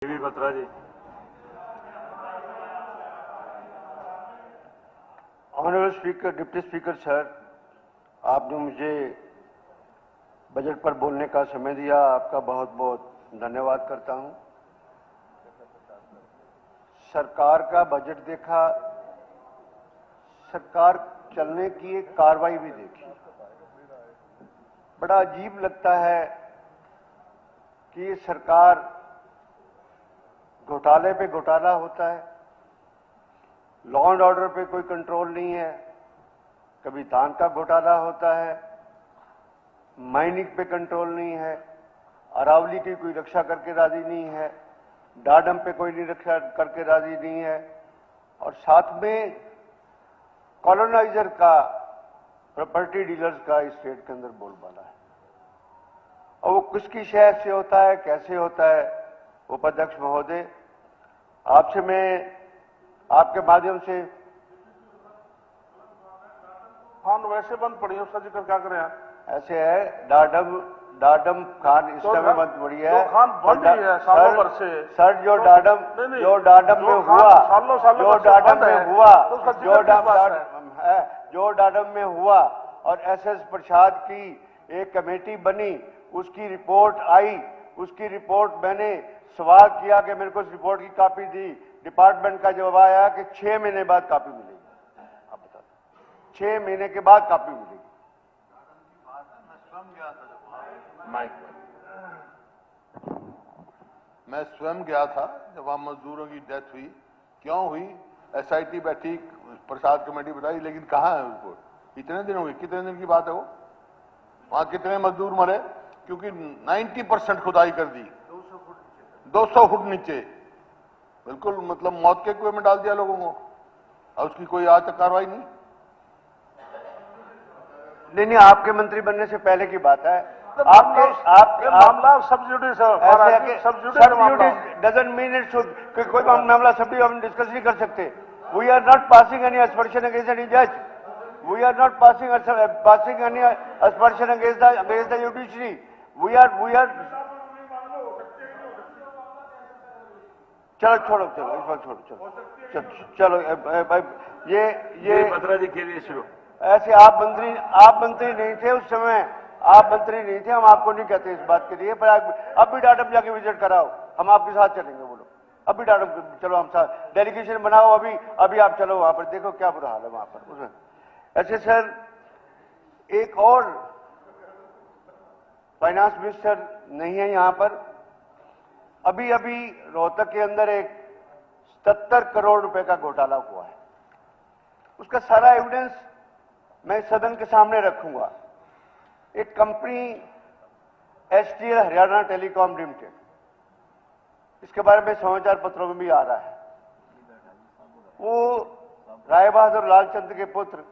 देवी Batra ji. Honourable speaker, deputy speaker sir, आपने मुझे budget पर बोलने का समय दिया, आपका बहुत बहुत धन्यवाद करता हूं। सरकार का बजट देखा, सरकार चलने की एक कार्रवाई भी देखी। बड़ा अजीब लगता है कि ये सरकार घोटाले पे घोटाला होता है, लॉ एंड ऑर्डर पे कोई कंट्रोल नहीं है, कभी धान का घोटाला होता है, माइनिंग पे कंट्रोल नहीं है, अरावली की कोई रक्षा करके राजी नहीं है, डाडम पे कोई नहीं रक्षा करके राजी नहीं है, और साथ में कॉलोनाइजर का, प्रॉपर्टी डीलर्स का इस स्टेट के अंदर बोलबाला है। और वो किसकी शहर से होता है, कैसे होता है? उपाध्यक्ष महोदय, आपसे मैं आपके माध्यम से खान वैसे बंद पड़ी है, उसका जिक्र क्या करें आप? ऐसे है, डाडम खान इस समय बंद पड़ी है। खान बंद ही है सालों भर से। सर जो डाडम में हुआ, जो डाडम में हुआ और एसएस प्रसाद की एक कमेटी बनी, उसकी रिपोर्ट आई, उसकी रिपोर्ट मैंने सवाल किया कि मेरे को इस रिपोर्ट की कॉपी दी, डिपार्टमेंट का जवाब आया कि 6 महीने बाद कॉपी मिलेगी। आप बता, 6 महीने के बाद कॉपी मिलेगी। मैं स्वयं गया था जब वहां मजदूरों की डेथ हुई। क्यों हुई? एसआईटी बैठी, प्रसाद कमेटी बनाई, लेकिन कहाँ है रिपोर्ट? इतने दिन हो गए, कितने दिन की बात है वो? वहां कितने मजदूर मरे? क्योंकि 90% खुदाई कर दी, 200 फुट नीचे, बिल्कुल मतलब मौत के कुएं में डाल दिया लोगों को, और उसकी कोई आज तक कार्रवाई नहीं। नहीं, आपके मंत्री बनने से पहले की बात है। आपके मामला subsidy doesn't mean it should, कोई मामला सब्सिडी हम डिस्कस नहीं कर सकते। We are not passing any aspersion against any जज, we are not passing any aspersion against the judiciary, we are चलो छोड़ो, चलो इस बार छोड़ो, चलो ये बत्रा जी के लिए शुरू। ऐसे आप मंत्री नहीं थे उस समय, आप मंत्री नहीं थे, हम आपको नहीं कहते इस बात के लिए, पर अब भी डाडम जाके विजिट कराओ, हम आपके साथ चलेंगे। बोलो अभी डाडम चलो, हम साथ डेलीगेशन बनाओ, अभी आप चलो वहां पर, देखो क्या बुरा हाल है वहां पर उसमें। ऐसे सर, एक और फाइनेंस मिनिस्टर नहीं है यहां पर। अभी रोहतक के अंदर एक 77 करोड़ रुपए का घोटाला हुआ है, उसका सारा एविडेंस मैं सदन के सामने रखूंगा। एक company STL Haryana telecom limited, इसके बारे में समाचार पत्रों में भी आ रहा है। वो राय बहादुर लालचंद के पुत्र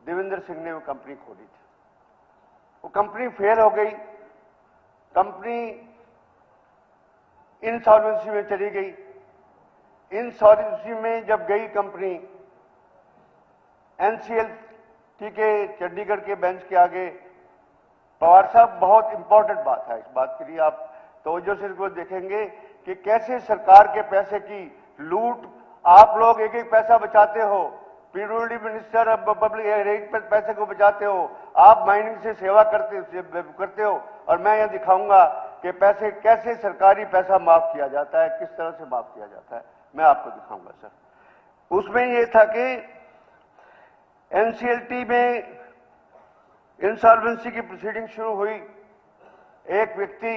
देवेंद्र सिंह ने वो कंपनी खोली थी। वो कंपनी फेल हो गई, कंपनी इनसॉल्वेंसी में चली गई। इनसॉल्वेंसी में जब गई कंपनी, एनसीएलटी के चंडीगढ़ के बेंच के आगे, पवार साहब बहुत इंपॉर्टेंट बात है, इस बात के लिए आप तवज्जो से इसको देखेंगे कि कैसे सरकार के पैसे की लूट, आप लोग एक एक पैसा बचाते हो, पीडब्ल्यूडी मिनिस्टर पब्लिक एक पैसे को बचाते हो, आप माइनिंग से सेवा करते हो, और मैं यह दिखाऊंगा कि पैसे कैसे सरकारी पैसा माफ किया जाता है, किस तरह से माफ किया जाता है, मैं आपको दिखाऊंगा सर। उसमें यह था कि एनसीएलटी में इंसॉल्वेंसी की प्रोसीडिंग शुरू हुई। एक व्यक्ति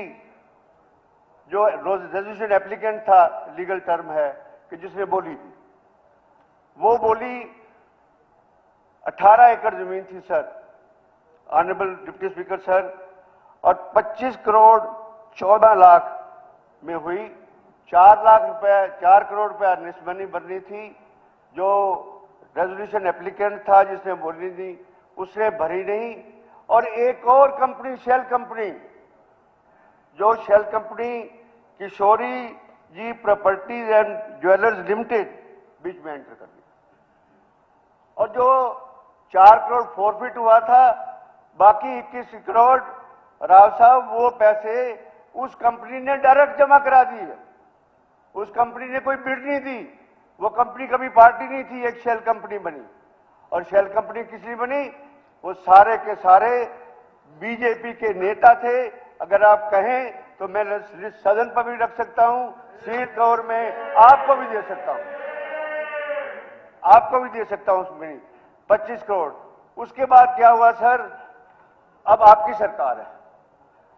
जो रेजोल्यूशन एप्लीकेंट था, लीगल टर्म है कि जिसने बोली थी, वो बोली 18 एकड़ जमीन थी sir, honourable deputy speaker sir, और 25 करोड़ 14 लाख में हुई। 4 लाख रुपए, 4 करोड़ रुपए अर्नेस्ट मनी बननी थी। जो रेजोल्यूशन एप्लीकेंट था जिसने बोली थी, उसने भरी नहीं। और एक और कंपनी, शेल कंपनी, जो shell company Kishori ji properties and jewellers limited, बीच में एंटर कर दिया। और जो 4 करोड़ फॉरफिट हुआ था, बाकी 21 करोड़ राव साहब वो पैसे उस कंपनी ने डायरेक्ट जमा करा दिए। उस कंपनी ने कोई बिड नहीं दी, वो कंपनी कभी पार्टी नहीं थी, एक शेल कंपनी बनी। और शेल कंपनी किस लिए बनी? वो सारे के सारे बीजेपी के नेता थे। अगर आप कहें तो मैं लिस्ट सदन पर भी रख सकता हूं, सीट कवर में आपको भी दे सकता हूं, आपको भी दे सकता हूं उसमें 25 करोड़। उसके बाद क्या हुआ सर? अब आपकी सरकार है,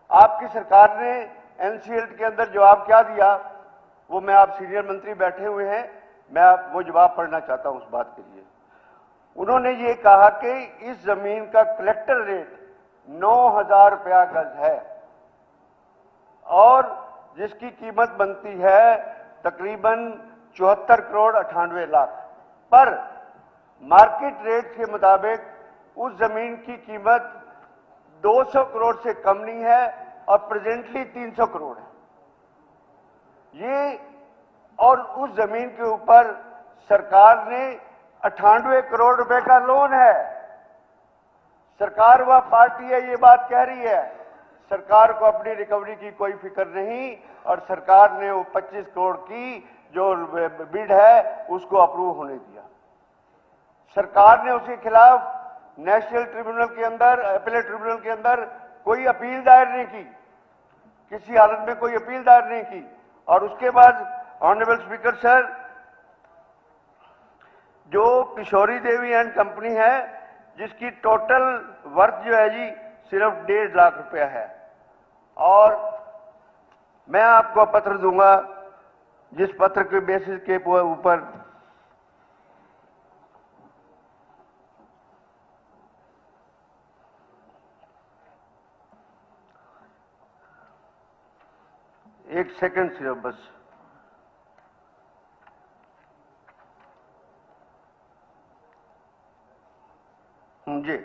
आपकी सरकार ने एनसीएलटी के अंदर जवाब क्या दिया, वो मैं, आप सीनियर मंत्री बैठे हुए हैं, मैं वो जवाब पढ़ना चाहता हूं उस बात के लिए। उन्होंने ये कहा कि इस जमीन का कलेक्टर रेट 9,000 रुपया गज है और जिसकी कीमत बनती है तकरीबन 74 करोड़ 98 लाख, पर मार्केट रेट के मुताबिक उस जमीन की कीमत 200 करोड़ से कम नहीं है और प्रेजेंटली 300 करोड़ है ये। और उस जमीन के ऊपर सरकार ने 98 करोड़ रुपए का लोन है। सरकार व पार्टी है ये बात कह रही है, सरकार को अपनी रिकवरी की कोई फिक्र नहीं, और सरकार ने वो 25 करोड़ की जो बिड है उसको अप्रूव होने दिया। सरकार ने उसके खिलाफ नेशनल ट्रिब्यूनल के अंदर, अपीलेट ट्रिब्यूनल के अंदर कोई अपील दायर नहीं की, किसी हालत में कोई अपील दायर नहीं की। और उसके बाद ऑनरेबल स्पीकर सर, जो किशोरी देवी एंड कंपनी है जिसकी टोटल वर्थ जो है जी सिर्फ 1.5 लाख रुपया है, और मैं आपको पत्र दूंगा जिस पत्र के बेसिस के ऊपर एक सेकंड सिर्फ बस, जी,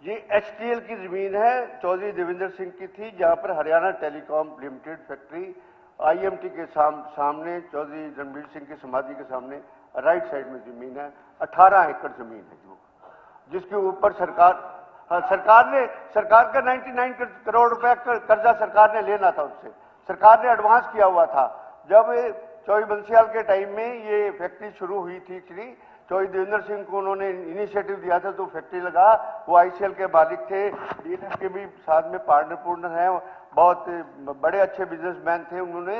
ये एचटीएल की जमीन है, चौधरी देवेंद्र सिंह की थी, जहां पर Haryana telecom limited factory IMT के सामने, चौधरी रणबीर सिंह की समाधि के सामने राइट साइड में जमीन है, 18 एकड़ जमीन है जो, जिसके ऊपर सरकार का 99 करोड़ रुपया कर्जा सरकार ने लेना था उससे, सरकार ने एडवांस किया हुआ था। जब चौधरी बंसीलाल के टाइम में ये फैक्ट्री शुरू हुई थी, चौधरी देवेंद्र सिंह को उन्होंने इनिशिएटिव दिया था तो फैक्ट्री लगा, वो आईसीएल के मालिक थे, डीएलएफ के भी साथ में पार्टनर हैं, बहुत बड़े अच्छे बिजनेसमैन थे, उन्होंने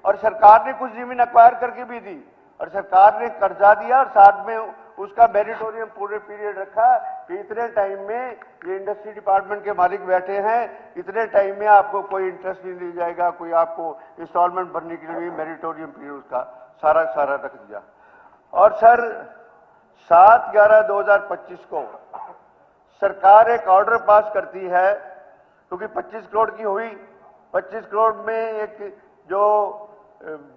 और सरकार ने कुछ जमीन एक्वायर करके भी दी, और सरकार ने कर्जा दिया और साथ में उसका मेरिटोरियम पूरे पीरियड रखा कि इतने टाइम में, ये इंडस्ट्री डिपार्टमेंट के मालिक बैठे हैं, इतने टाइम में आपको कोई इंटरेस्ट नहीं दिया जाएगा, कोई आपको इंस्टॉलमेंट भरने के लिए मेरिटोरियम पीरियड उसका सारा रख दिया। और सर 7/11/2025 को सरकार एक ऑर्डर पास करती है, क्योंकि 25 करोड़ की हुई, 25 करोड़ में एक जो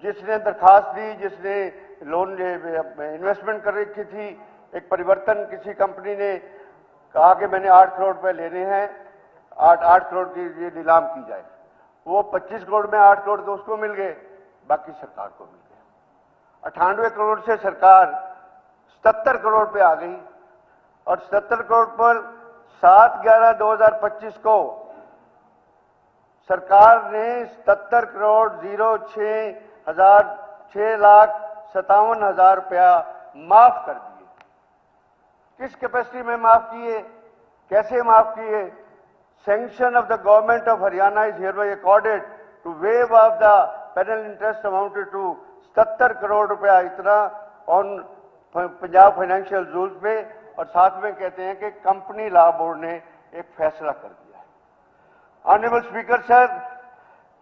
जिसने दरखास्त दी, जिसने लोन इन्वेस्टमेंट कर रखी थी, एक परिवर्तन किसी कंपनी ने कहा कि मैंने 8 करोड़ रुपए लेने हैं, 8 करोड़ की ये नीलाम की जाए, वो 25 करोड़ में 8 करोड़ तो उसको मिल गए, बाकी सरकार को मिल गए। 98 करोड़ से सरकार 77 करोड़ पे आ गई, और 77 करोड़ पर 7/11/2025 को सरकार ने 77 करोड़ 6,57,000 रुपया माफ कर दिए। किस कैपेसिटी में माफ किए, कैसे माफ किए? Sanction of the government of Haryana is hereby accorded to waive off the penal interest amounted to 77 crore रुपया, इतना ऑन पंजाब फाइनेंशियल रूल्स में। और साथ में कहते हैं कि कंपनी लॉ बोर्ड ने एक फैसला कर दिया है। Honourable speaker sir,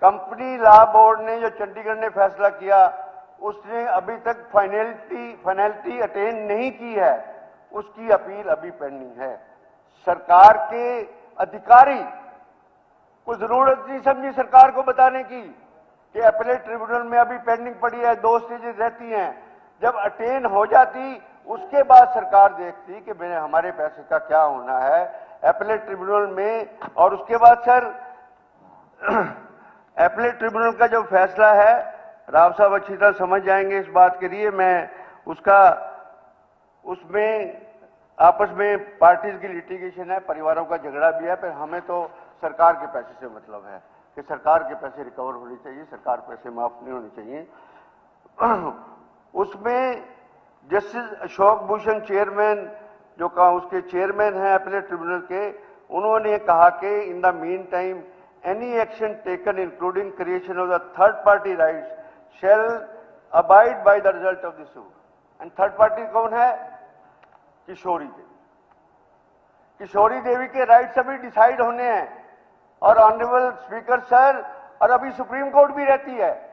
company law board ने जो चंडीगढ़ ने फैसला किया, उसने अभी तक फाइनलिटी अटेन नहीं की है, उसकी अपील अभी पेंडिंग है। सरकार के अधिकारी को जरूरत नहीं समझी सरकार को बताने की कि अपीलेट ट्रिब्यूनल में अभी पेंडिंग पड़ी है, 2 स्टेजेस रहती हैं, जब अटेन हो जाती उसके बाद सरकार देखती कि मैंने हमारे पैसे का क्या होना है अपीलेट ट्रिब्यूनल में। और उसके बाद सर अपीलेट ट्रिब्यूनल का जो फैसला है, राव साहब अच्छी तरह समझ जाएंगे इस बात के लिए, मैं उसमें आपस में पार्टीज की लिटिगेशन है, परिवारों का झगड़ा भी है, पर हमें तो सरकार के पैसे से मतलब है कि सरकार के पैसे रिकवर होने चाहिए, सरकार पैसे माफ नहीं होने चाहिए। उसमें जस्टिस अशोक भूषण चेयरमैन जो कहा उसके चेयरमैन हैं अपीलेट ट्रिब्यूनल के, उन्होंने कहा कि in the mean time any action taken including creation of the third party rights shall abide by the result of the suit. And third party कौन है? किशोरी देवी। किशोरी देवी के राइट्स अभी डिसाइड होने हैं और ऑनरेबल स्पीकर सर, और अभी सुप्रीम कोर्ट भी रहती है।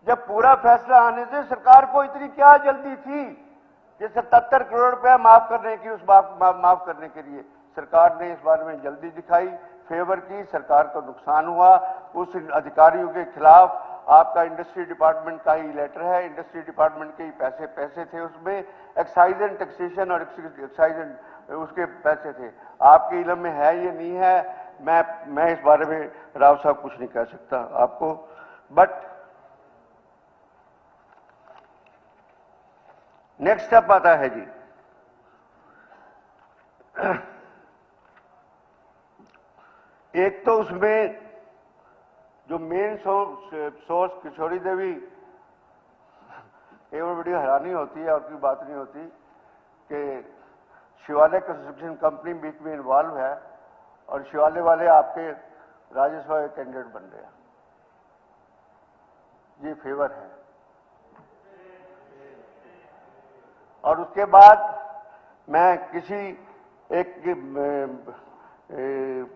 जब पूरा फैसला आने से सरकार को इतनी क्या जल्दी थी कि 77 करोड़ रुपया माफ करने की, उस माफ करने के लिए सरकार ने इस बारे में जल्दी दिखाई, फेवर की, सरकार को नुकसान हुआ। उस अधिकारियों के खिलाफ आपका इंडस्ट्री डिपार्टमेंट का ही लेटर है, इंडस्ट्री डिपार्टमेंट के ही पैसे थे उसमें, एक्साइज एंड टैक्सेशन और एक्साइज एंड उसके पैसे थे। आपके इल्म में है ये नहीं है, मैं इस बारे में राव साहब कुछ नहीं कह सकता आपको। बट नेक्स्ट स्टेप आता है जी, एक तो उसमें जो मेन सोर्स किशोरी देवी, एक बड़ी हैरानी होती है और कोई बात नहीं होती कि शिवालय कंस्ट्रक्शन कंपनी बीच में इन्वॉल्व है और शिवालय वाले आपके राज्यसभा के कैंडिडेट बन रहे हैं। ये फेवर है। और उसके बाद मैं किसी एक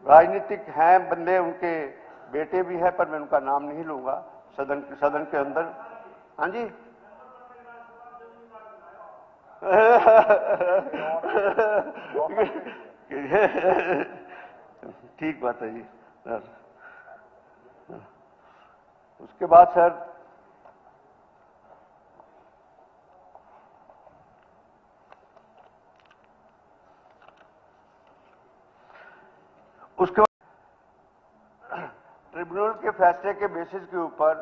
राजनीतिक हैं बंदे, उनके बेटे भी है, पर मैं उनका नाम नहीं लूंगा सदन के अंदर। हाँ जी ठीक बात है जी। उसके बाद सर उसके बाद ट्रिब्यूनल के फैसले के बेसिस के ऊपर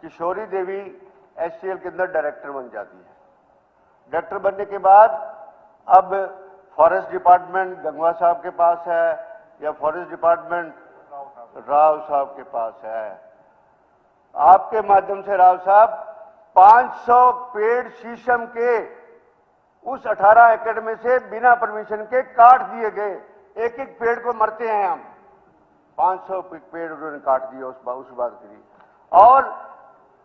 किशोरी देवी एचसीएल के अंदर डायरेक्टर बन जाती है। डायरेक्टर बनने के बाद अब फॉरेस्ट डिपार्टमेंट गंगवा साहब के पास है या फॉरेस्ट डिपार्टमेंट राव साहब के पास है। आपके माध्यम से राव साहब 500 पेड़ शीशम के उस 18 एकड़ में से बिना परमिशन के काट दिए गए। एक एक पेड़ को मरते हैं हम। 500 पेड़ उन्होंने काट दिया उस बात के लिए, और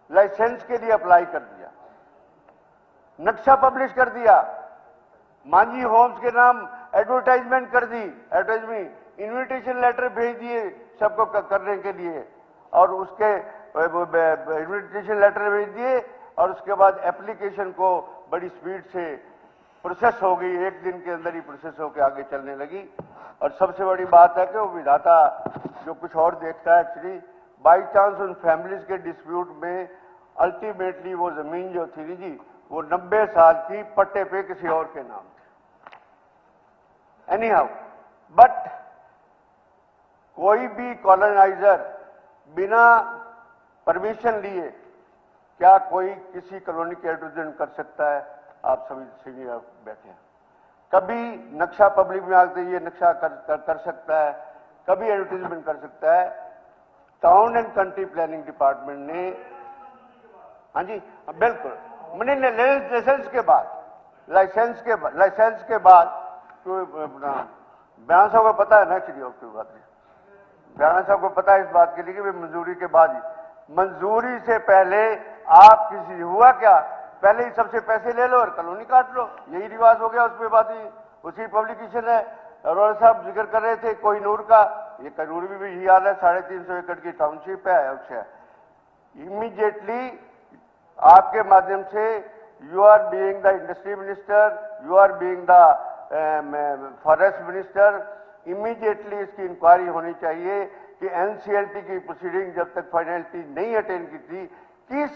लाइसेंस के लिए अप्लाई कर दिया, नक्शा पब्लिश कर दिया, मांझी होम्स के नाम एडवर्टाइजमेंट कर दी, एडवर्टाइजमेंट इन्विटेशन लेटर भेज दिए सबको करने के लिए, और उसके इन्विटेशन लेटर भेज दिए और उसके बाद एप्लीकेशन को बड़ी स्पीड से प्रोसेस हो गई, एक दिन के अंदर ही प्रोसेस होकर आगे चलने लगी। और सबसे बड़ी बात है कि वो विधाता जो कुछ और देखता है, एक्चुअली बाई चांस उन फैमिलीज के डिस्प्यूट में अल्टीमेटली वो जमीन जो थी जी वो 90 साल की पट्टे पे किसी और के नाम थी। एनी हाउ, बट कोई भी कॉलोनाइजर बिना परमिशन लिए क्या कोई किसी कॉलोनी के एडवर्टाइजमेंट कर सकता है? आप सभी सीनियर बैठे हैं। कभी नक्शा पब्लिक में आते ये नक्शा कर सकता है, कभी एडवर्टाइजमेंट कर सकता है। Town and country planning department ने, हाँ जी बिल्कुल, मैंने लाइसेंस के बाद तो बयान साहब को पता है ना, एक्चुअली आपकी बात नहीं, बयान साहब को पता है इस बात के लिए कि मंजूरी के बाद ही, मंजूरी से पहले आप किसी हुआ क्या, पहले ही सबसे पैसे ले लो और कॉलोनी काट लो, यही रिवाज हो गया। उसमें बात ही उसी पब्लिकेशन है। अरोड़ा साहब जिक्र कर रहे थे कोहिनूर का, ये कोहिनूर भी यही हाल है, 350 एकड़ की टाउनशिप है। उससे इमीडिएटली आपके माध्यम से you are being the industry minister, you are being the forest minister, immediately इसकी इंक्वायरी होनी चाहिए कि एनसीएलटी की प्रोसीडिंग जब तक फाइनलिटी नहीं अटेन की थी, किस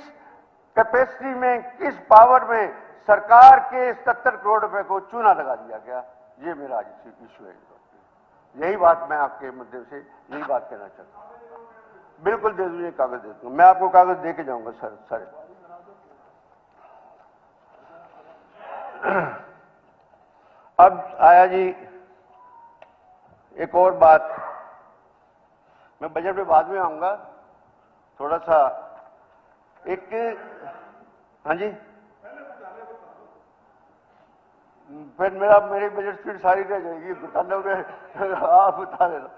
कैपेसिटी में, किस पावर में सरकार के 77 करोड़ रुपए को चूना लगा दिया गया। ये मेरा आज इश्यू है। यही बात मैं आपके माध्यम से यही बात कहना चाहता हूं। बिल्कुल दे दूंगी, कागज दे दूंगा, मैं आपको कागज दे के जाऊंगा सर सारे। अब आया जी एक और बात मैं बजट में बाद में आऊंगा। थोड़ा सा एक, हाँ जी, फिर मेरी बजट स्पीड सारी रह जाएगी, बता लोगे आप बता देना।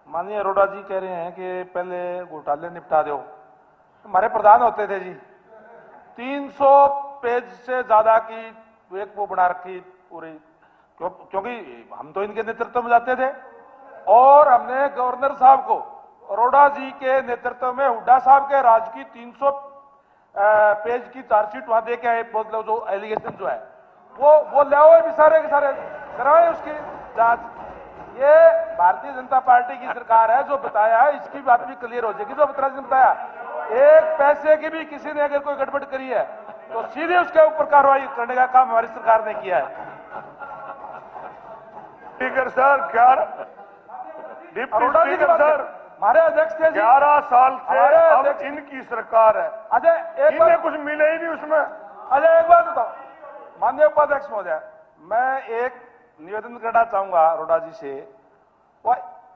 माननीय अरोड़ा जी कह रहे हैं कि पहले घोटाले निपटा दो। हमारे प्रधान होते थे जी, 300 पेज से ज्यादा की एक वो बना रखी पूरी, क्योंकि हम तो इनके नेतृत्व में जाते थे और हमने गवर्नर साहब को अरोड़ा जी के नेतृत्व में हुड्डा साहब के राज की 300 पेज की चार्जशीट वहां दे के आए। मतलब जो एलिगेशन जो है वो ले आओ, भी सारे के सारे कराए उसकी जांच। ये भारतीय जनता पार्टी की सरकार है, जो बताया है इसकी बात भी क्लियर हो जाएगी। जो बतराज ने बताया, एक पैसे की भी किसी ने अगर कोई गड़बड़ करी है तो सीधे उसके ऊपर कार्रवाई करने का काम हमारी सरकार ने किया है। स्पीकर सर, डिप्टी अरोड़ा जी की स्पीकर बात सर, हमारे अध्यक्ष थे जी। 11 साल से हमारे अब अध्यक्ष- इनकी सरकार है, अजय एक इन्हें बात, कुछ मिले ही नहीं उसमें। अजय एक बात बताओ, माननीय उपाध्यक्ष महोदय, मैं एक निवेदन करना चाहूंगा अरोड़ा जी से। वह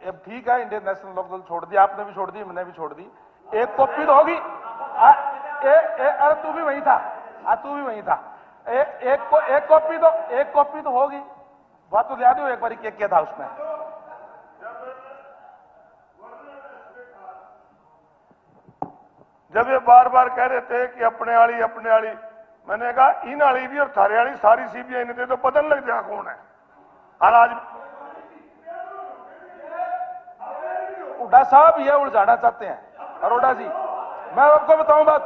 अब ठीक है, इंडियन नेशनल लोकदल छोड़ दी, आपने भी छोड़ दी, मैंने भी छोड़ दी, एक कॉपी तो होगी। अरे तू भी वही था, तू भी वही था। एक कॉपी तो होगी, बात तो याद हो एक बार क्या था उसमें। जब ये बार बार कह रहे थे कि अपने वाली, मैंने कहा इन वाली भी और थारे वाली सारी सीबीआई ने दे तो पता नहीं लग जाएगा कौन है। और आज हुड्डा साहब ये उलझाना चाहते हैं अरोड़ा जी, मैं आपको बताऊं बात,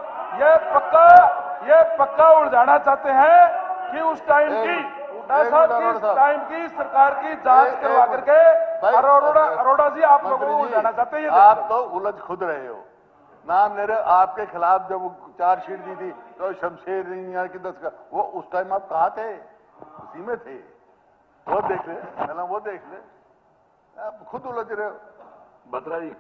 ये पक्का उलझाना चाहते हैं कि उस टाइम की हुड्डा साहब की टाइम की सरकार की जांच करवा करके अरोड़ा जी आप लोगों को उलझाना चाहते हैं। आप तो उलझ खुद रहे हो ना। मेरे आपके खिलाफ जब चार्जशीट दी थी तो शमशेर इंजीनियर की 10 का, वो उस टाइम आप कहाँ थे? उसी में थे। वो देख ले, पहला वो देख ले, आप खुद उलझ रहे हो। बत्रा जी,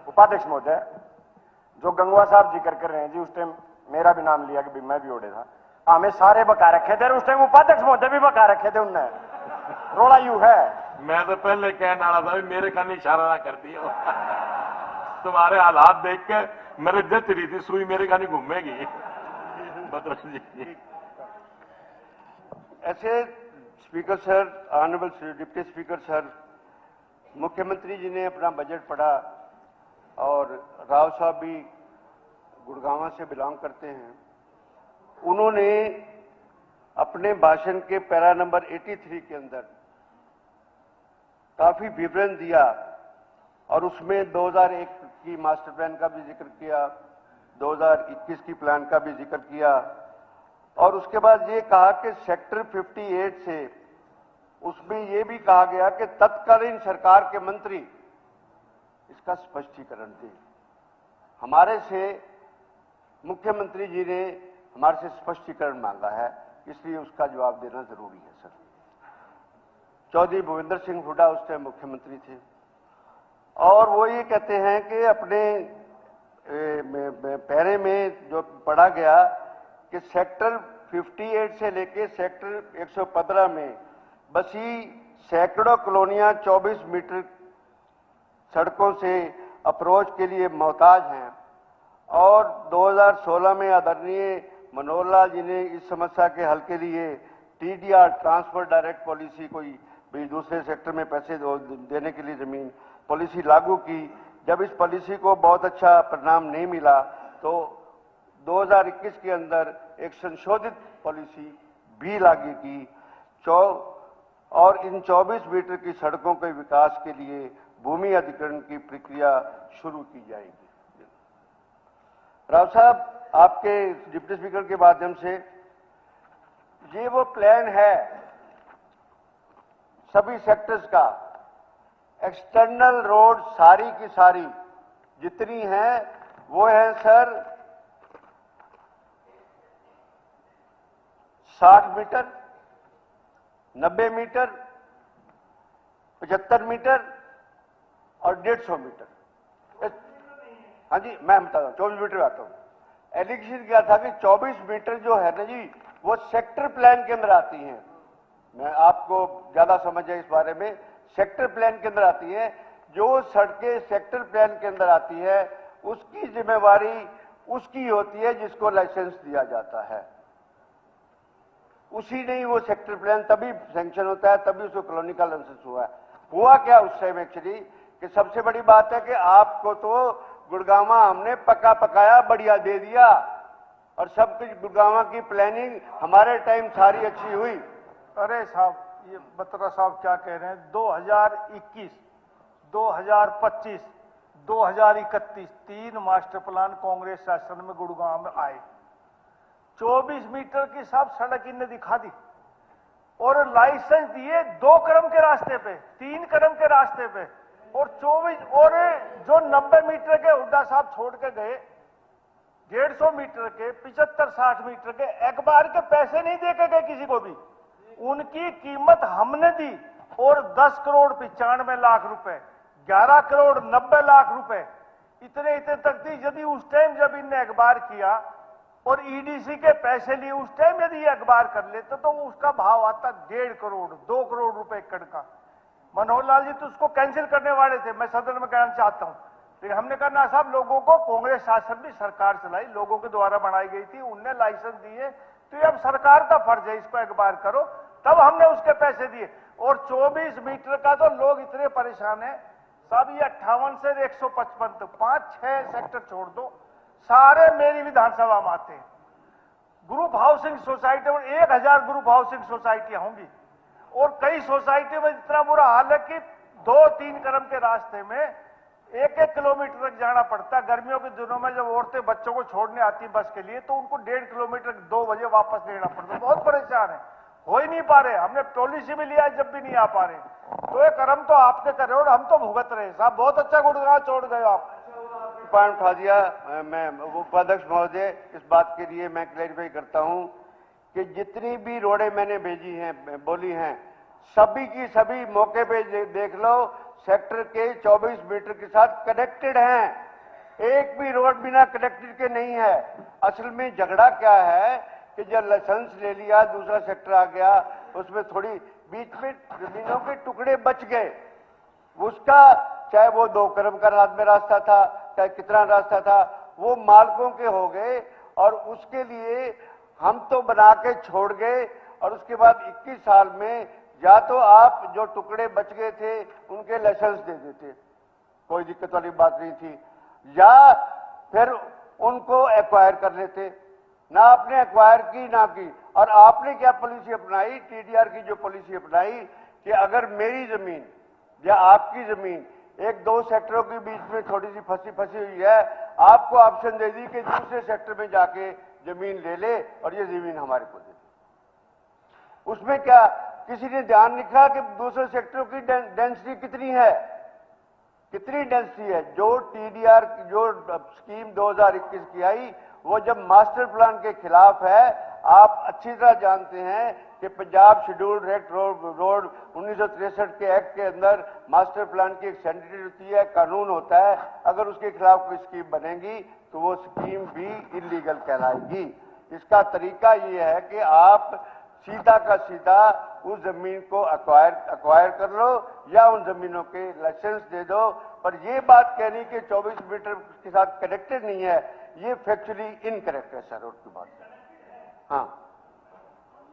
उपाध्यक्ष महोदय, जो गंगवा साहब जिक्र कर रहे हैं जी, उस टाइम मेरा भी नाम लिया कि मैं भी ओढ़े था, हमें सारे बका रखे थे उस टाइम, उपाध्यक्ष महोदय भी बका रखे थे उनने। रोड़ा यू है, मैं तो पहले कहने वाला था मेरे का इशारा ना कर दिया। तुम्हारे हालात देख के मेरे जच रही थी सुई मेरे का नहीं घूमेगी। बत्रा जी, ऐसे speaker sir, honourable deputy speaker sir, मुख्यमंत्री जी ने अपना बजट पढ़ा और राव साहब भी गुड़गांव से बिलोंग करते हैं। उन्होंने अपने भाषण के पैरा नंबर 83 के अंदर काफी विवरण दिया और उसमें 2001 की मास्टर प्लान का भी जिक्र किया, 2021 की प्लान का भी जिक्र किया और उसके बाद ये कहा कि सेक्टर 58 से उसमें ये भी कहा गया कि तत्कालीन सरकार के मंत्री इसका स्पष्टीकरण दें। हमारे से मुख्यमंत्री जी ने हमारे से स्पष्टीकरण मांगा है, इसलिए उसका जवाब देना जरूरी है सर। चौधरी भूपेंद्र सिंह हुड्डा उस टाइम मुख्यमंत्री थे और वो ये कहते हैं कि अपने पैरे में जो पढ़ा गया कि सेक्टर 58 से लेके सेक्टर 115 में बसी सैकड़ों कॉलोनियां 24 मीटर सड़कों से अप्रोच के लिए मोहताज हैं और 2016 में आदरणीय मनोहर लाल जी ने इस समस्या के हल के लिए TDR ट्रांसफर डायरेक्ट पॉलिसी कोई भी दूसरे सेक्टर में पैसे देने के लिए जमीन पॉलिसी लागू की। जब इस पॉलिसी को बहुत अच्छा परिणाम नहीं मिला तो 2021 के अंदर एक संशोधित पॉलिसी भी लागू की और इन 24 मीटर की सड़कों के विकास के लिए भूमि अधिग्रहण की प्रक्रिया शुरू की जाएगी। राव साहब, आपके डिप्टी स्पीकर के माध्यम से ये वो प्लान है सभी सेक्टर्स का, एक्सटर्नल रोड सारी की सारी जितनी हैं वो है सर 60 मीटर, 90 मीटर, 75 मीटर और 150 मीटर। हाँ जी, मैं बता रहा हूँ 24 मीटर आता हूँ। एलिगेशन क्या था कि 24 मीटर जो है ना जी, वो सेक्टर प्लान के अंदर आती हैं। मैं आपको ज्यादा समझ है इस बारे में, सेक्टर प्लान के अंदर आती है। जो सड़कें सेक्टर प्लान के अंदर आती है उसकी जिम्मेवारी उसकी होती है जिसको लाइसेंस दिया जाता है। उसी ने ही वो सेक्टर प्लान तभी सैंक्शन होता है, तभी उसको कॉलोनी का लाइसेंस हुआ है। हुआ क्या उस टाइम एक्चुअली कि सबसे बड़ी बात है कि आपको तो गुड़गांवा हमने पका पकाया बढ़िया दे दिया और सब कुछ गुड़गांवा की प्लानिंग हमारे टाइम सारी अच्छी हुई। अरे साहब, ये बत्रा साहब क्या कह रहे हैं? 2021, 2025, 2031 3 मास्टर प्लान कांग्रेस शासन में गुड़गांव में आए। 24 मीटर की साहब सड़क इनने दिखा दी और लाइसेंस दिए 2 क्रम के रास्ते पे, 3 क्रम के रास्ते पे, और 24 और जो 90 मीटर के हुड्डा साहब छोड़ के गए, 150 मीटर के, 75-60 मीटर के एक बार के पैसे नहीं दे के गए किसी को भी। उनकी कीमत हमने दी और 10 करोड़ 95 लाख रुपए, 11 करोड़ 90 लाख रुपए, इतने तक थी। यदि उस टाइम जब इनने अखबार किया और ईडीसी के पैसे लिए उस टाइम यदि ये अखबार कर लेते तो उसका भाव आता 1.5 करोड़ 2 करोड़ रुपए एकड़ का। मनोहर लाल जी तो उसको कैंसिल करने वाले थे, मैं सदन में कहना चाहता हूं, लेकिन हमने कहा ना साहब, लोगों को कांग्रेस शासन भी सरकार चलाई, लोगों के द्वारा बनाई गई थी, उनने लाइसेंस दिए, तो ये अब सरकार का फर्ज है इसको अखबार करो। तब हमने उसके पैसे दिए। और 24 मीटर का तो लोग इतने परेशान हैं साहब, ये 58 से 155 तक 5-6 सेक्टर छोड़ दो, सारे मेरी विधानसभा में आते हैं। ग्रुप हाउसिंग सोसाइटी में 1000 ग्रुप हाउसिंग सोसाइटियां होंगी और कई सोसाइटी में इतना बुरा हाल है कि 2-3 क्रम के रास्ते में 1-1 किलोमीटर तक जाना पड़ता है। गर्मियों के दिनों में जब औरतें बच्चों को छोड़ने आती बस के लिए तो उनको 1.5 किलोमीटर 2 बजे वापस लेना पड़ता है। बहुत परेशान है, हो ही नहीं पा रहे। हमने पॉलिसी भी लिया जब भी नहीं आ पा रहे, तो ये कर्म तो आपने करे और हम तो भुगत रहे। साहब बहुत अच्छा गुड़गांव छोड़ गए आप। पॉइंट उठा दिया। मैं उपाध्यक्ष महोदय, इस बात के लिए मैं क्लैरिफाई करता हूं कि जितनी भी रोडें मैंने भेजी हैं, बोली हैं, सभी की सभी मौके पे देख लो सेक्टर के 24 मीटर के साथ कनेक्टेड हैं। एक भी रोड बिना कनेक्टेड के नहीं है। असल में झगड़ा क्या है कि जब लाइसेंस ले लिया, दूसरा सेक्टर आ गया, उसमें थोड़ी बीच में जमीनों के टुकड़े बच गए, उसका चाहे वो 2 क्रम का रास्ता था, चाहे कितना रास्ता था, वो मालकों के हो गए और उसके लिए हम तो बना के छोड़ गए। और उसके बाद 21 साल में या तो आप जो टुकड़े बच गए थे उनके लाइसेंस दे देते, कोई दिक्कत वाली बात नहीं थी, या फिर उनको एक्वायर कर लेते। ना आपने एक्वायर की ना की। और आपने क्या पॉलिसी अपनाई, टीडीआर की जो पॉलिसी अपनाई कि अगर मेरी जमीन या आपकी जमीन 1-2 सेक्टरों के बीच में थोड़ी सी फंसी हुई है, आपको ऑप्शन दे दी कि दूसरे सेक्टर में जाके जमीन ले ले और ये जमीन हमारे को दे दे। उसमें क्या किसी ने ध्यान रखा कि दूसरे सेक्टरों की डेंसिटी कितनी है, कितनी डेंसिटी है? जो टीडीआर जो स्कीम 2021 की आई वो जब मास्टर प्लान के खिलाफ है। आप अच्छी तरह जानते हैं कि पंजाब शेड्यूल्ड रोड 1963 के एक्ट के अंदर मास्टर प्लान की एक सेंटेंस होती है, कानून होता है। अगर उसके खिलाफ कोई स्कीम बनेगी तो वो स्कीम भी इलीगल कहलाएगी। इसका तरीका ये है कि आप सीधा का सीधा उस जमीन को एक्वायर कर लो या उन जमीनों के लाइसेंस दे दो। पर ये बात कहनी कि 24 मीटर के साथ कनेक्टेड नहीं है, ये फैक्चुअली इनकरेक्ट है सर, रोड की बात। हाँ,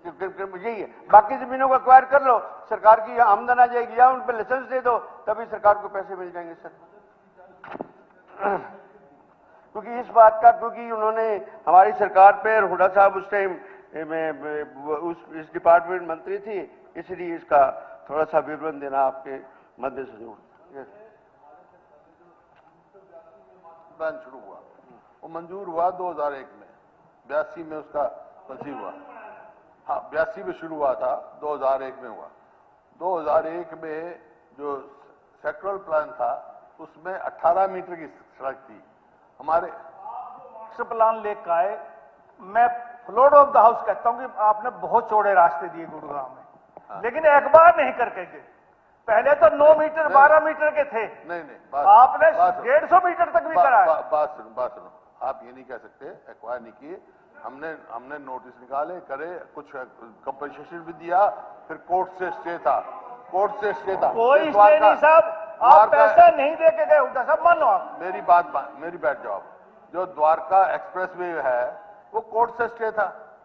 यही है। बाकी जमीनों को एक्वायर कर लो, सरकार की आमदन आ जाएगी, या उन पर लाइसेंस दे दो, तभी सरकार को पैसे मिल जाएंगे सर। क्योंकि इस बात का, क्योंकि उन्होंने हमारी सरकार पे, और हुड्डा साहब उस टाइम इस डिपार्टमेंट मंत्री थी, इसलिए इसका थोड़ा सा विवरण देना आपके मध्य से जरूर। प्लान शुरू हुआ, वो मंजूर हुआ 2001 में, 82 में उसका कंसीव हुआ। हाँ, 82 में शुरू हुआ था, 2001 में हुआ। 2001 में जो सेक्टरल प्लान था उसमें 18 मीटर की सड़क थी। हमारे प्लान लेकर आए, मैं फ्लोर ऑफ द हाउस कहता हूं कि आपने बहुत चौड़े रास्ते दिए गुड़गांव में, लेकिन एक बार नहीं करके गए। पहले तो 9 मीटर 12 मीटर के थे, नहीं, आपने 150 मीटर तक भी कराया। बात सुनो, आप ये नहीं कह सकते एक्वायर नहीं किए। हमने नोटिस निकाले, करे, कुछ कंपनसेशन भी दिया, फिर कोर्ट से स्टे था, कोर्ट से स्टे था। कोई फिर स्टे नहीं साहब, आप द्वारका- पैसा नहीं दे के गए हुड्डा साहब, मान लो आप। मेरी बैठ जाओ। जो द्वारका एक्सप्रेसवे है वो कोर्ट से स्टे था,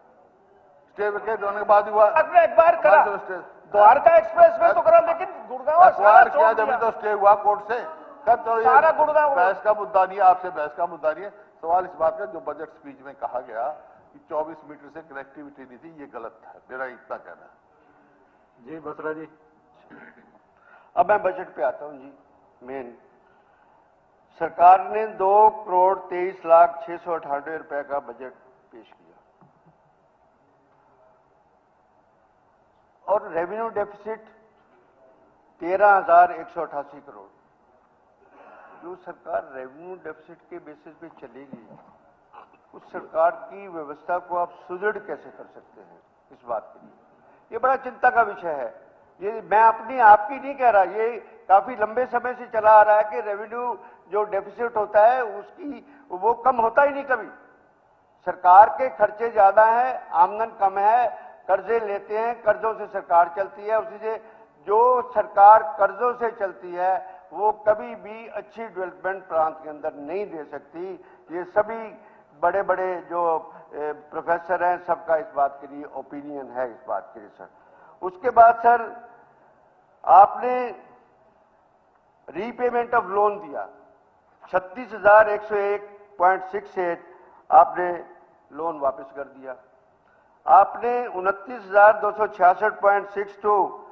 स्टे के होने के बाद हुआ। आपने एक बार करा, हमारे तो स्टे- द्वारका एक्सप्रेस में तो करा, लेकिन गुड़गांव अखबार सारा किया छोड़ जब दिया। तो स्टे हुआ कोर्ट से, तब तो ये सारा गुड़गांव- बहस का मुद्दा नहीं है, आपसे बहस का मुद्दा नहीं है। सवाल इस बात का, जो बजट स्पीच में कहा गया कि 24 मीटर से कनेक्टिविटी नहीं थी, ये गलत है, मेरा इतना कहना है। जी बसरा जी। अब मैं बजट पे आता हूं जी। मेन सरकार ने 2,23,06,98 रुपए का बजट पेश किया और रेवेन्यू डेफिसिट 13,188 करोड़। जो सरकार रेवेन्यू डेफिसिट के बेसिस पे चलेगी, उस सरकार की व्यवस्था को आप सुदृढ़ कैसे कर सकते हैं? इस बात के लिए ये बड़ा चिंता का विषय है। ये मैं अपनी आपकी नहीं कह रहा, ये काफी लंबे समय से चला आ रहा है कि रेवेन्यू जो डेफिसिट होता है उसकी वो कम होता ही नहीं कभी। सरकार के खर्चे ज्यादा हैं, आमदन कम है, कर्जे लेते हैं, कर्जों से सरकार चलती है। उसी से जो सरकार कर्जों से चलती है वो कभी भी अच्छी डेवलपमेंट प्रांत के अंदर नहीं दे सकती। ये सभी बड़े बड़े जो प्रोफेसर हैं, सबका इस बात के लिए ओपिनियन है, इस बात के लिए सर। उसके बाद सर आपने रीपेमेंट ऑफ लोन दिया 36,101.68, आपने लोन वापस कर दिया। आपने 29,266.62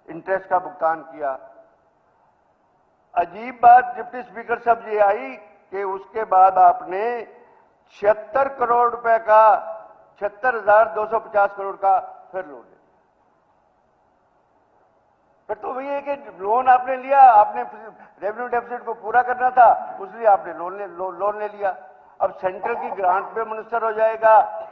इंटरेस्ट का भुगतान किया। अजीब बात डिप्टी स्पीकर साहब ये आई कि उसके बाद आपने 76 करोड़ रुपए का 76,250 करोड़ का फिर लोन लिया। फिर तो वही है कि लोन आपने लिया, आपने रेवेन्यू डेफिसिट को पूरा करना था, उसलिए आपने लोन ले लिया। अब सेंट्रल की ग्रांट पे मिनिस्टर हो जाएगा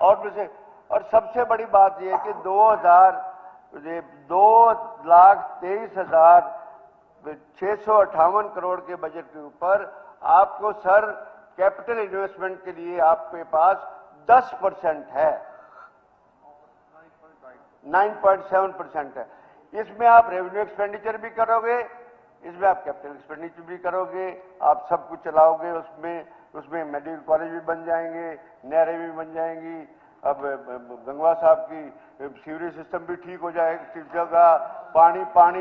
और सबसे बड़ी बात यह है कि 2,23,658 करोड़ के बजट के ऊपर आपको सर कैपिटल इन्वेस्टमेंट के लिए आपके पास 10% है, 9.7% है। इसमें आप रेवेन्यू एक्सपेंडिचर भी करोगे, इसमें आप कैपिटल एक्सपेंडिचर भी करोगे, आप सब कुछ चलाओगे। उसमें मेडिकल कॉलेज भी बन जाएंगे, नहरें भी बन जाएंगी। अब गंगवा साहब की सीवरेज सिस्टम भी ठीक हो जाएगा,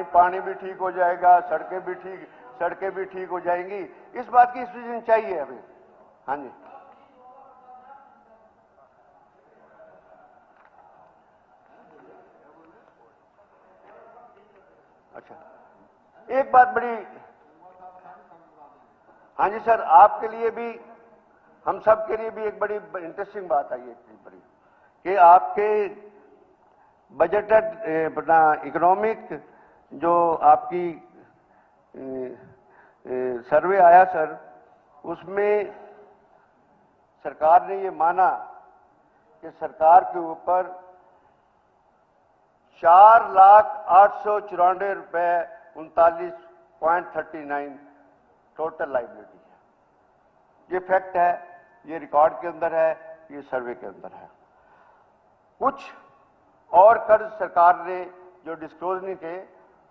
पानी भी ठीक हो जाएगा, सड़कें भी ठीक हो जाएंगी। इस बात की स्पीच चाहिए हमें। हाँ जी, अच्छा एक बात बड़ी, हाँ जी सर, आपके लिए भी, हम सब के लिए भी एक बड़ी इंटरेस्टिंग बात आई है बड़ी, कि आपके बजट अपना इकोनॉमिक जो आपकी सर्वे आया सर, उसमें सरकार ने ये माना कि सरकार के ऊपर 4,08,94 रुपए 39.39 टोटल लाइबिलिटी है। ये फैक्ट है, ये रिकॉर्ड के अंदर है, ये सर्वे के अंदर है। कुछ और कर्ज सरकार ने जो डिस्क्लोज नहीं थे,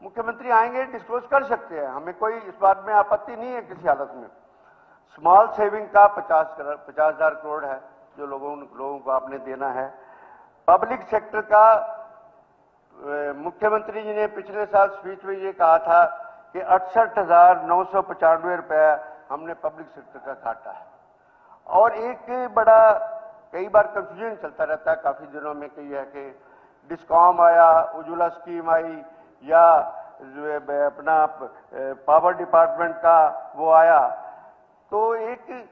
मुख्यमंत्री आएंगे डिस्क्लोज कर सकते हैं, हमें कोई इस बात में आपत्ति नहीं है किसी हालत में। स्मॉल सेविंग का 50,000 करोड़ है जो लोगों को आपने देना है। पब्लिक सेक्टर का मुख्यमंत्री जी ने पिछले साल स्पीच में ये कहा था कि 68,995 रुपया हमने पब्लिक सेक्टर का काटा है। और एक बड़ा कई बार कंफ्यूजन चलता रहता है काफी दिनों में, कि यह कि डिस्कॉम आया, उज्ज्वला स्कीम आई, या अपना पावर डिपार्टमेंट का वो आया। तो एक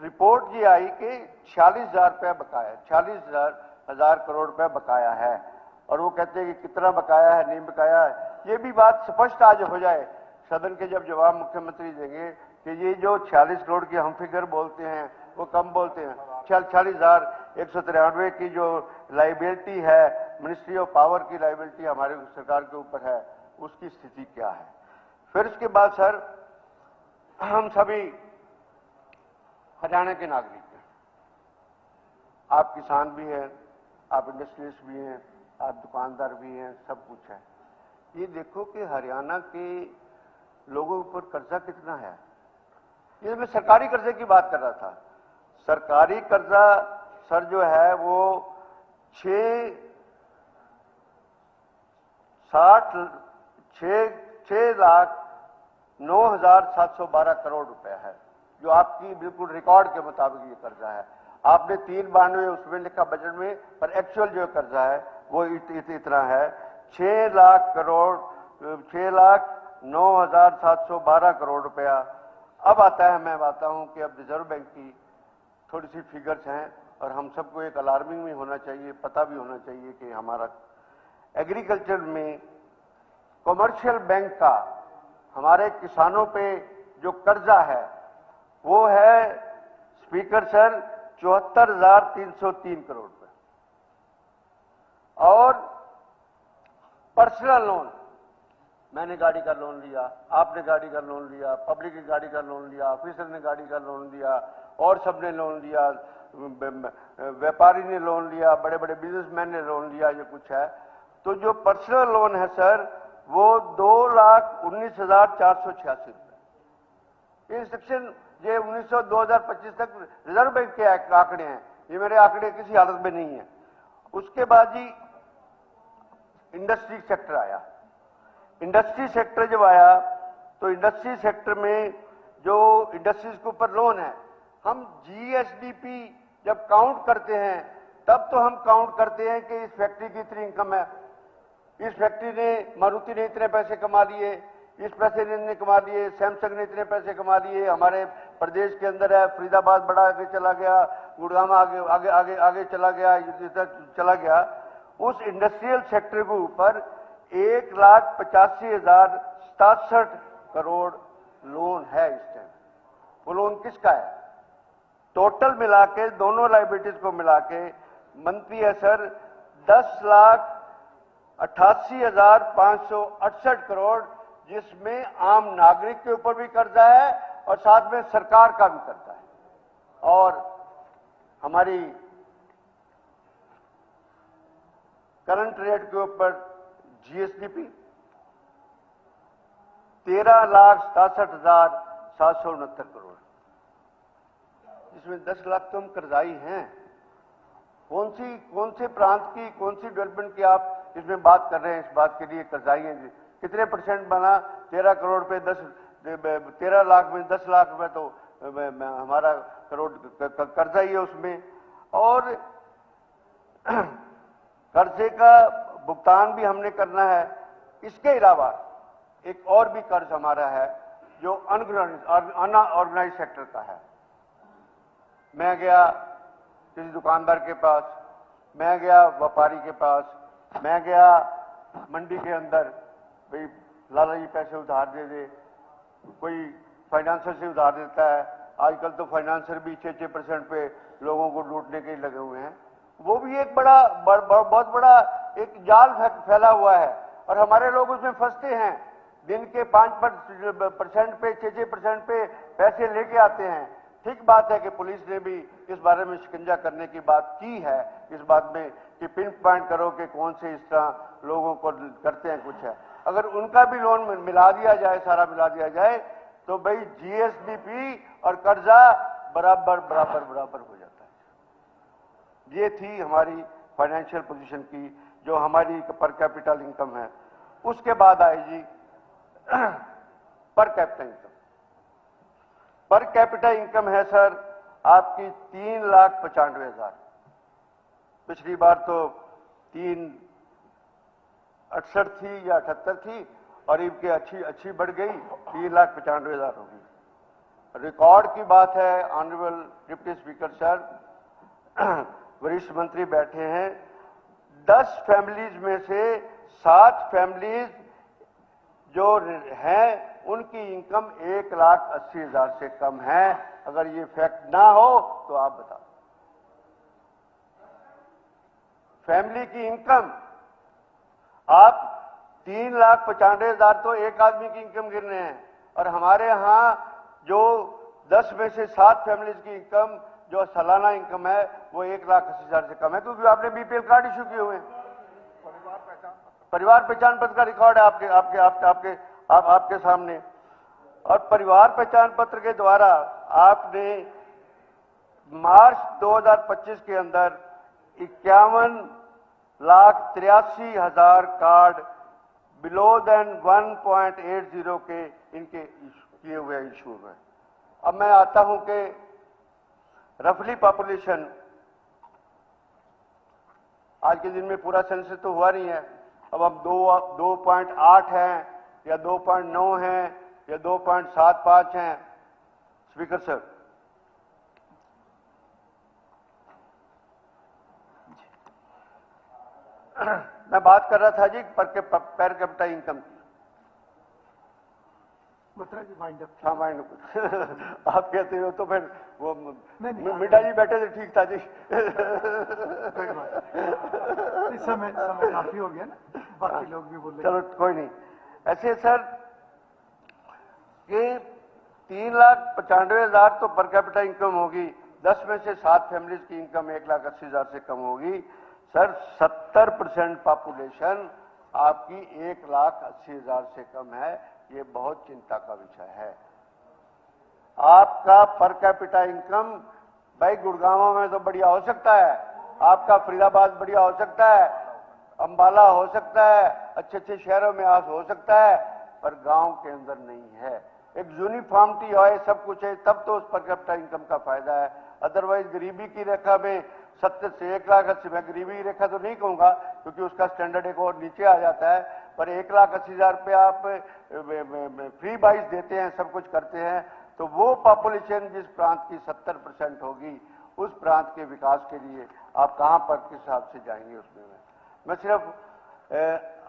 रिपोर्ट ये आई कि 46,000 रुपया बकाया, 46,000 करोड़ रुपया बकाया है। और वो कहते हैं कि कितना बकाया है, नहीं बकाया है। ये भी बात स्पष्ट आज हो जाए सदन के जब जवाब मुख्यमंत्री देंगे कि ये जो 46 करोड़ की हम फिगर बोलते हैं वो कम बोलते हैं। 46,193 की जो लाइबिलिटी है, मिनिस्ट्री ऑफ पावर की लाइबिलिटी हमारे सरकार के ऊपर है, उसकी स्थिति क्या है। फिर उसके बाद सर, हम सभी हरियाणा के नागरिक हैं, आप किसान भी हैं, आप इंडस्ट्रियलिस्ट भी हैं, आप दुकानदार भी हैं, सब कुछ है। ये देखो कि हरियाणा के लोगों के ऊपर कर्जा कितना है। ये मैं सरकारी कर्जे की बात कर रहा था। सरकारी कर्जा सर जो है वो 6,09,712 करोड़ रुपए है, जो आपकी बिल्कुल रिकॉर्ड के मुताबिक ये कर्जा है। आपने 392 उसमें लिखा बजट में, पर एक्चुअल जो कर्जा है वो इतना है 6,09,712 करोड़ रुपया। अब आता है, मैं बताता हूं कि अब रिजर्व बैंक की थोड़ी सी फिगर्स हैं और हम सबको एक अलार्मिंग भी होना चाहिए, पता भी होना चाहिए कि हमारा एग्रीकल्चर में कमर्शियल बैंक का हमारे किसानों पे जो कर्जा है वो है स्पीकर सर 74,303 करोड़ रुपए। और पर्सनल लोन, मैंने गाड़ी का लोन लिया, आपने गाड़ी का लोन लिया, पब्लिक की गाड़ी का लोन लिया, ऑफिसर ने गाड़ी का लोन लिया और सबने लोन लिया, व्यापारी ने लोन लिया, बड़े बड़े बिजनेसमैन ने लोन लिया, ये कुछ है। तो जो पर्सनल लोन है सर वो 2,19,486 रुपए। ये सेक्शन ये 2025 तक रिजर्व बैंक के आंकड़े हैं, ये मेरे आंकड़े किसी हालत में नहीं है। उसके बाद जी इंडस्ट्री सेक्टर आया। इंडस्ट्री सेक्टर जब आया तो इंडस्ट्री सेक्टर में जो इंडस्ट्रीज के ऊपर लोन है, हम जीएसडीपी जब काउंट करते हैं तब तो हम काउंट करते हैं कि इस फैक्ट्री की इतनी इनकम है, इस फैक्ट्री ने, मारुति ने इतने पैसे कमा लिए, इस पैसे ने कमा लिए, सैमसंग ने इतने पैसे कमा लिए, हमारे प्रदेश के अंदर है, फरीदाबाद बड़ा आगे चला गया, गुड़गांव आगे आगे आगे आगे चला गया, चला गया। उस इंडस्ट्रियल सेक्टर के ऊपर 1,85,067 करोड़ लोन है इस टाइम। वो लोन किसका है? टोटल मिला के दोनों लाइबिलिटीज को मिला के मंथली है सर 10,88,568 करोड़, जिसमें आम नागरिक के ऊपर भी कर्जा है और साथ में सरकार का भी कर्जा है। और हमारी करंट रेट के ऊपर जीएसडीपी 13,67,769 करोड़, जिसमें 10 लाख तो हम कर्जाई हैं। कौन से प्रांत की, कौन सी डेवलपमेंट की आप इसमें बात कर रहे हैं? इस बात के लिए कर्जाई हैं। कितने परसेंट बना? 13 करोड़ पे 13 लाख में 10 लाख रुपए तो हमारा करोड़ कर्जा ही है उसमें। और कर्जे का भुगतान भी हमने करना है। इसके अलावा एक और भी कर्ज हमारा है जो अनऑर्गेनाइज सेक्टर का है। मैं गया किसी दुकानदार के पास, मैं गया व्यापारी के पास, मैं गया मंडी के अंदर, भाई लाला जी पैसे उधार दे दे, कोई फाइनेंसर से उधार देता है। आजकल तो फाइनेंसर भी 6% पे लोगों को लूटने के लगे हुए हैं। वो भी एक बहुत बड़ा एक जाल फैला हुआ है और हमारे लोग उसमें फंसते हैं। दिन के 5% पे 6% पे पैसे लेके आते हैं। ठीक बात है कि पुलिस ने भी इस बारे में शिकंजा करने की बात की है, इस बात में कि पिन पॉइंट करो कि कौन से इस तरह लोगों को करते हैं। कुछ है, अगर उनका भी लोन मिला दिया जाए, सारा मिला दिया जाए, तो भाई जीएसडीपी और कर्जा बराबर हो जाता है। ये थी हमारी फाइनेंशियल पोजीशन की, जो हमारी पर कैपिटल इनकम है। उसके बाद आई जी per capita income. Per capita income है सर आपकी 3,95,000। पिछली बार तो 368 थी या 78 थी और इनकी अच्छी बढ़ गई, 3,95,000 होगी। रिकॉर्ड की बात है। ऑनरेबल डिप्टी स्पीकर सर, वरिष्ठ मंत्री बैठे हैं, 10 फैमिलीज में से 7 फैमिलीज जो हैं उनकी इनकम 1,80,000 से कम है। अगर ये फैक्ट ना हो तो आप बताओ। फैमिली की इनकम आप 3,95,000 तो एक आदमी की इनकम गिन रहे हैं, और हमारे यहां जो 10 में से 7 फैमिलीज की इनकम जो सालाना इनकम है वो 1,80,000 से कम है, क्योंकि आपने बीपीएल कार्ड इशू किए हुए हैं। परिवार पहचान पत्र का रिकॉर्ड है आपके सामने। और परिवार पहचान पत्र के द्वारा आपने मार्च 2025 के अंदर 51,83,000 कार्ड बिलो देन 1.80 के इनके किए हुए इशू हुए। अब मैं आता हूं कि रफली पॉपुलेशन आज के दिन में पूरा सेंसस तो हुआ नहीं है, अब हम 2.8 हैं या 2.9 हैं या 2.75 हैं। स्पीकर सर, मैं बात कर रहा था जी पर कैपिटा इनकम की। हाँ माइंड आप कहते हो तो फिर वो मिठा जी बैठे थे ठीक था जी। समय काफी हो गया ना, बाकी लोग भी बोल रहे। चलो कोई नहीं। ऐसे सर कि 3,95,000 तो पर कैपिटा इनकम होगी, 10 में से 7 फैमिलीज की इनकम 1,80,000 से कम होगी। सर 70% पॉपुलेशन आपकी 1,80,000 से कम है, ये बहुत चिंता का विषय है। आपका पर कैपिटा इनकम भाई गुड़गांव में तो बढ़िया हो सकता है, आपका फरीदाबाद बढ़िया हो सकता है, अंबाला हो सकता है, अच्छे अच्छे शहरों में आज हो सकता है, पर गांव के अंदर नहीं है। एक यूनिफॉर्मिटी है, सब कुछ है, तब तो उस पर कैपिटा इनकम का फायदा है। अदरवाइज गरीबी की रेखा में 70 से 1,80,000, मैं गरीबी की रेखा तो नहीं कहूंगा क्योंकि उसका स्टैंडर्ड एक और नीचे आ जाता है, पर 1,80,000 पे आप फ्री बाइस देते हैं, सब कुछ करते हैं, तो वो पॉपुलेशन जिस प्रांत की 70% होगी, उस प्रांत के विकास के लिए आप कहां पर किस हिसाब से जाएंगे उसमें। मैं सिर्फ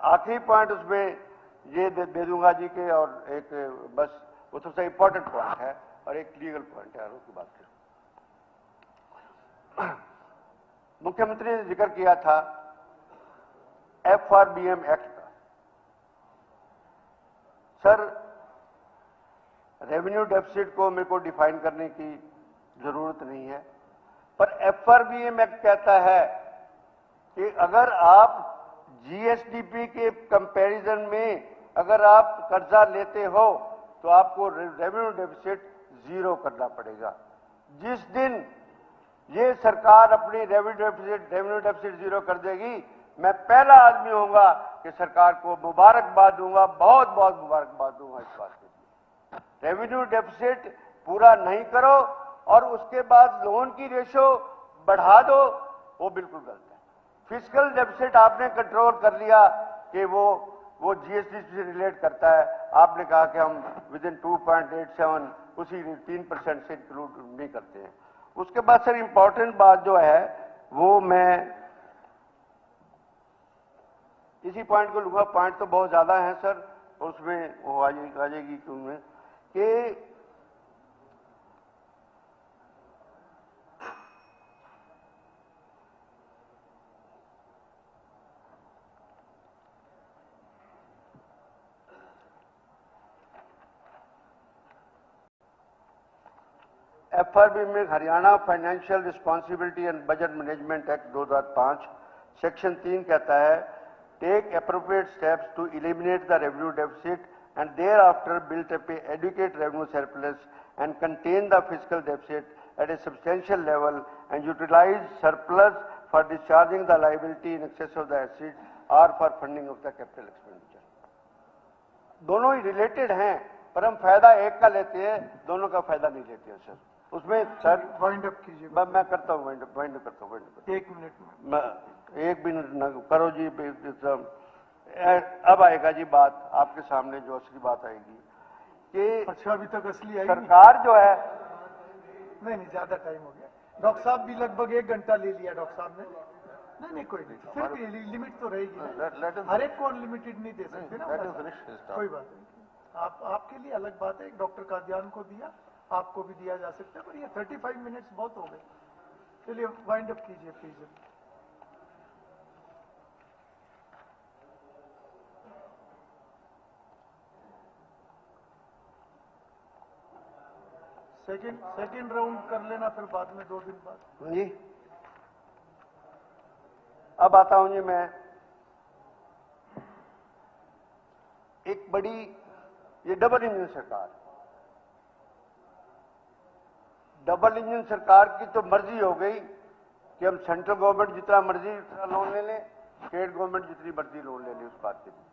आखिरी पॉइंट उसमें ये दे दूंगा जी के, और एक बस वो सबसे इंपॉर्टेंट पॉइंट है और एक लीगल पॉइंट है, उसकी बात करूं। मुख्यमंत्री ने जिक्र किया था FRBM एक्ट का। सर रेवेन्यू डेफिसिट को मेरे को डिफाइन करने की जरूरत नहीं है, पर FRBM एक्ट कहता है कि अगर आप GSDP के कंपैरिजन में अगर आप कर्जा लेते हो तो आपको रेवेन्यू डेफिसिट 0 करना पड़ेगा। जिस दिन ये सरकार अपनी रेवेन्यू डेफिसिट 0 कर देगी, मैं पहला आदमी होऊंगा कि सरकार को मुबारकबाद दूंगा, बहुत बहुत मुबारकबाद दूंगा इस बात के लिए। रेवेन्यू डेफिसिट पूरा नहीं करो और उसके बाद लोन की रेशो बढ़ा दो, वो बिल्कुल गलत है। फिस्कल डेफिसिट आपने कंट्रोल कर लिया कि वो GST से रिलेट करता है, आपने कहा कि हम विदिन 2.87 उसी 3% से इंक्लूड नहीं करते हैं। उसके बाद सर इंपॉर्टेंट बात जो है वो मैं इसी पॉइंट को लूंगा, पॉइंट तो बहुत ज्यादा है सर, उसमें वो आ जाएगी कि FRB में Haryana financial responsibility and budget management act 2005 section 3 कहता है, take appropriate steps to eliminate the revenue deficit and thereafter built up adequate revenue surplus and contain the fiscal deficit at a substantial level and utilize surplus for discharging the liability in excess of the asset और for funding of the capital expenditure. दोनों ही related हैं, पर हम फायदा एक का लेते हैं, दोनों का फायदा नहीं लेते हैं सर। उसमें सर वाइंड अप कीजिए। मैं करता हूँ वाइंड करता हूँ। 1 मिनट में। मैं 1 मिनट न करो जी। अब आएगा जी बात आपके सामने, जो असली बात आएगी कि अच्छा अभी तक असली आई सरकार जो है नहीं, ज्यादा टाइम हो गया। डॉक्टर साहब भी लगभग 1 घंटा ले लिया डॉक्टर साहब ने। नहीं कोई नहीं, फिर भी लिमिट तो रहेगी ना, हर एक को अनलिमिटेड नहीं दे सकते ना। कोई बात नहीं, आपके लिए अलग बात है, एक डॉक्टर कादियान को दिया, आपको भी दिया जा सकता है, पर ये 35 मिनट्स बहुत हो गए। चलिए वाइंड अप कीजिए प्लीज। सेकंड राउंड कर लेना फिर बाद में 2 दिन बाद। जी अब आता हूं जी मैं एक बड़ी ये डबल इंजन सरकार की तो मर्जी हो गई कि हम सेंट्रल गवर्नमेंट जितना मर्जी उतना लोन ले लें, स्टेट गवर्नमेंट जितनी मर्जी लोन ले ले उस बात के लिए।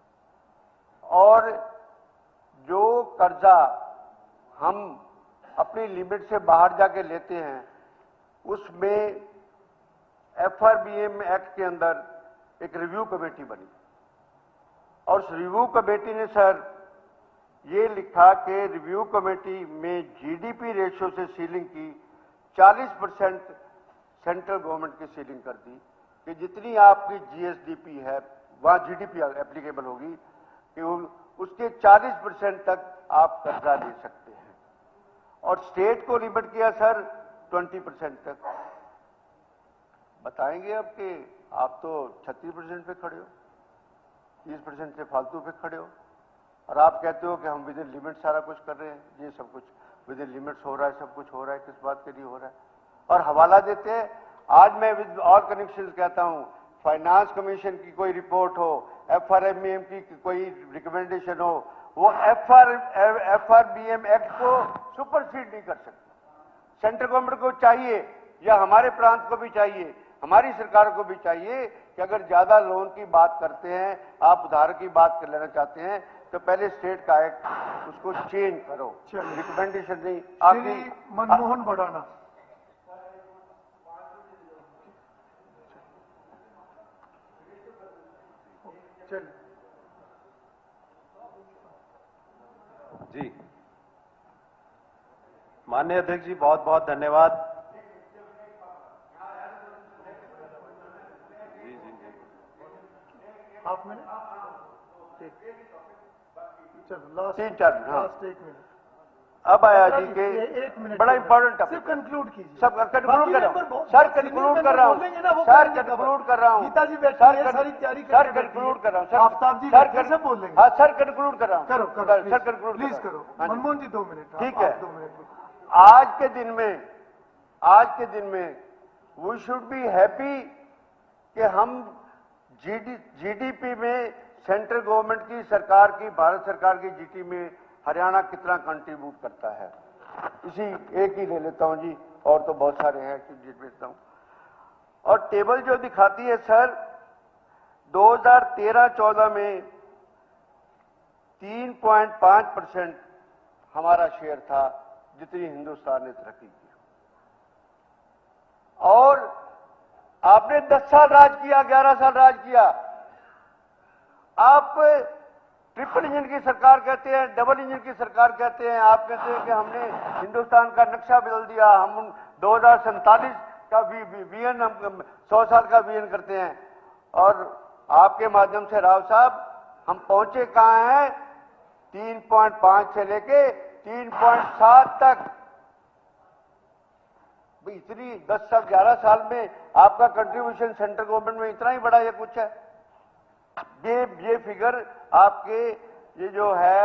और जो कर्जा हम अपनी लिमिट से बाहर जाके लेते हैं उसमें FRBM एक्ट के अंदर एक रिव्यू कमेटी बनी और उस रिव्यू कमेटी ने सर ये लिखा कि रिव्यू कमेटी में GDP रेशियो से सीलिंग की 40% सेंट्रल गवर्नमेंट की सीलिंग कर दी कि जितनी आपकी GSDP है वहां GDP एप्लीकेबल होगी कि उसके 40% तक आप कर्जा ले सकते हैं और स्टेट को लिमिट किया सर 20% तक। बताएंगे अब कि आप तो 36% पे खड़े हो, 30% से फालतू पे खड़े हो और आप कहते हो कि हम विद इन लिमिट सारा कुछ कर रहे हैं। ये सब कुछ विद इन लिमिट्स हो रहा है, सब कुछ हो रहा है, किस बात के लिए हो रहा है? और हवाला देते हैं। आज मैं विद ऑल कनेक्शन कहता हूं फाइनेंस कमीशन की कोई रिपोर्ट हो, FRBM की कोई रिकमेंडेशन हो, वो FRBM एक्ट को सुपरसीड नहीं कर सकती। सेंट्रल गवर्नमेंट को चाहिए या हमारे प्रांत को भी चाहिए, हमारी सरकार को भी चाहिए कि अगर ज्यादा लोन की बात करते हैं, आप उधार की बात कर लेना चाहते हैं तो पहले स्टेट का एक्ट उसको चेंज करो, रिकमेंडेशन नहीं। श्री मनमोहन भड़ाना। चलिए जी, माननीय अध्यक्ष जी बहुत बहुत धन्यवाद। हाफ मिनट, चलो लास्ट 3-4 मिनट, हाँ। Last 1 minute. अब आया जी के 1 मिनट बड़ा इंपॉर्टेंट सिर्फ टॉपिक, कंक्लूड कीजिए। सब कंक्लूड कर रहा हूँ बहुत- सर, सीनियर कंक्लूड मेंबर कर रहा हूँ बोलेंगे ना, वो सर, करेंगे कंक्लूड कवर। कर रहा हूँ गीता जी बैठी सर, है, सारी तैयारी सर, करके बैठी कंक्लूड है। कर रहा हूँ सर, आफ्ताब जी सर, बैठे, सब बोलेंगे। हाँ सर, कंक्लूड कर रहा हूँ करो सर, कंक्लूड प्लीज करो। हाँ जी। मनमोहन जी 2 मिनट। ठीक आप है। 2 मिनट। आज के दिन में वी शुड बी हैप्पी कि हम GDP में सेंट्रल गवर्नमेंट की सरकार की, भारत सरकार की GDP में हरियाणा कितना कंट्रीब्यूट करता है। इसी एक ही ले लेता हूं जी, और तो बहुत सारे हैं कि भेजता हूं। और टेबल जो दिखाती है सर 2013-14 में 3.5% हमारा शेयर था जितनी हिंदुस्तान ने तरक्की की। और आपने 10 साल राज किया, 11 साल राज किया। आप ट्रिपल इंजन की सरकार कहते हैं, डबल इंजन की सरकार कहते हैं। आप कहते हैं कि हमने हिंदुस्तान का नक्शा बदल दिया, हम 2047 का विजन, हम 100 साल का विजन करते हैं। और आपके माध्यम से राव साहब हम पहुंचे कहां हैं? 3.5 से लेके 3.7 तक। इतनी 10 साल 11 साल में आपका कंट्रीब्यूशन सेंट्रल गवर्नमेंट में इतना ही बड़ा ये कुछ है। ये फिगर आपके ये जो है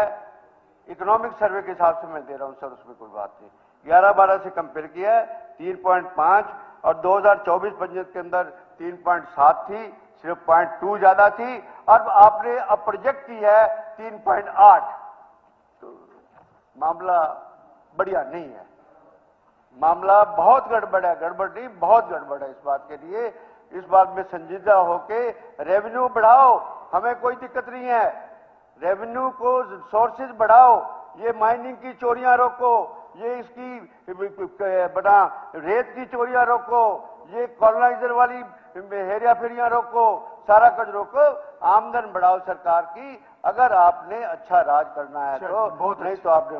इकोनॉमिक सर्वे के हिसाब से मैं दे रहा हूं सर, उसमें कोई बात नहीं। 11-12 से कंपेयर किया है 3.5 और 2024-25 के अंदर 3.7 थी, सिर्फ 0.2 ज्यादा थी। और आपने अब प्रोजेक्ट की है 3.8। तो मामला बढ़िया नहीं है, मामला बहुत गड़बड़ है। गड़बड़ नहीं, बहुत गड़बड़ है। इस बात के लिए, इस बात में संजीदा होके रेवेन्यू बढ़ाओ, हमें कोई दिक्कत नहीं है। रेवेन्यू को सोर्सेज बढ़ाओ, ये माइनिंग की चोरियां रोको, ये इसकी बना रेत की चोरियां रोको, ये कॉलोनाइजर वाली हेरिया फेरियां रोको, सारा कुछ रोको, आमदन बढ़ाओ सरकार की। अगर आपने अच्छा राज करना है तो, नहीं तो आपने